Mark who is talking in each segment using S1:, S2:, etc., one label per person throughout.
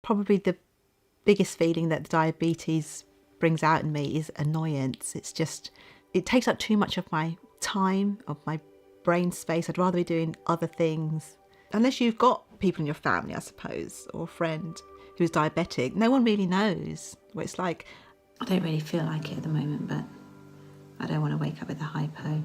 S1: Probably the biggest feeling that diabetes brings out in me is annoyance. It takes up too much of my time, of my brain space. I'd rather be doing other things. Unless you've got people in your family, I suppose, or a friend who's diabetic, no one really knows what it's like.
S2: I don't really feel like it at the moment, but I don't want to wake up with a hypo.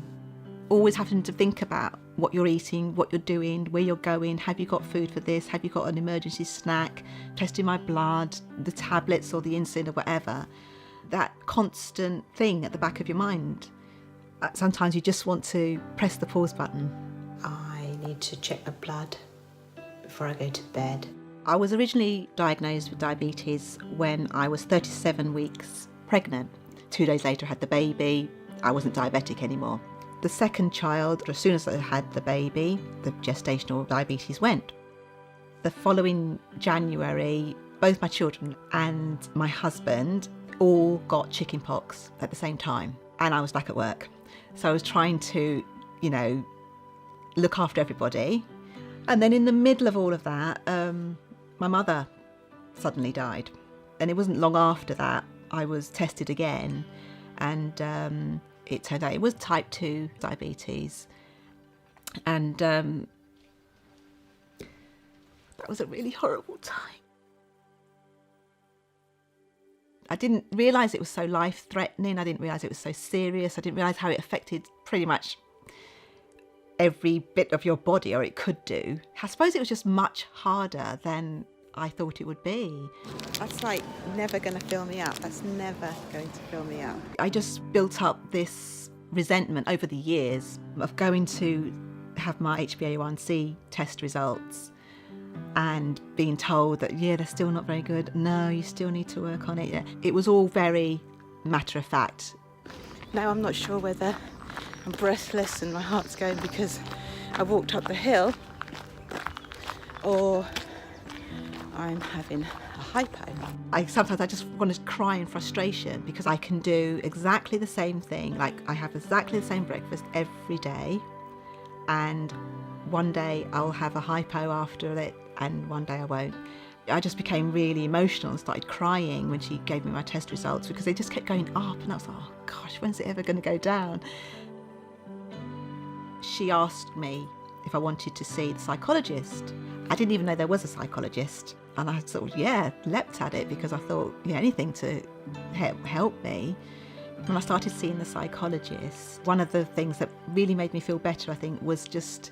S1: Always having to think about what you're eating, what you're doing, where you're going, have you got food for this, have you got an emergency snack, testing my blood, the tablets or the insulin or whatever. That constant thing at the back of your mind. Sometimes you just want to press the pause button.
S2: I need to check my blood before I go to bed.
S1: I was originally diagnosed with diabetes when I was 37 weeks pregnant. 2 days later I had the baby. I wasn't diabetic anymore. The second child, as soon as I had the baby, the gestational diabetes went. The following January, both my children and my husband all got chickenpox at the same time, and I was back at work. So I was trying to, look after everybody. And then in the middle of all of that, my mother suddenly died. And it wasn't long after that I was tested again, and it turned out it was type 2 diabetes. And that was a really horrible time. I didn't realise it was so life-threatening. I didn't realise it was so serious. I didn't realise how it affected pretty much every bit of your body, or it could do. I suppose it was just much harder than I thought it would be.
S3: That's like never going to fill me up. That's never going to fill me up.
S1: I just built up this resentment over the years of going to have my HbA1c test results and being told that, they're still not very good. No, you still need to work on it. Yeah. It was all very matter of fact.
S3: Now I'm not sure whether I'm breathless and my heart's going because I walked up the hill, or I'm having a hypo.
S1: Sometimes I just want to cry in frustration because I can do exactly the same thing. Like, I have exactly the same breakfast every day, and one day I'll have a hypo after it and one day I won't. I just became really emotional and started crying when she gave me my test results because they just kept going up, and I was like, oh gosh, when's it ever going to go down? She asked me if I wanted to see the psychologist. I didn't even know there was a psychologist, and I sort of, leapt at it because I thought, anything to help me. When I started seeing the psychologist, one of the things that really made me feel better, I think, was just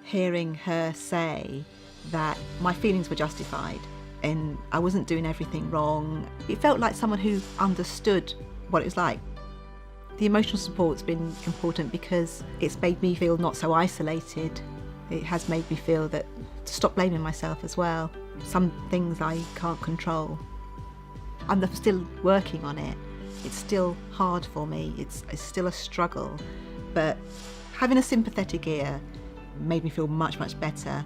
S1: hearing her say that my feelings were justified and I wasn't doing everything wrong. It felt like someone who understood what it was like. The emotional support's been important because it's made me feel not so isolated. It has made me feel that to stop blaming myself as well. Some things I can't control. I'm still working on it. It's still hard for me. It's still a struggle. But having a sympathetic ear made me feel much, much better.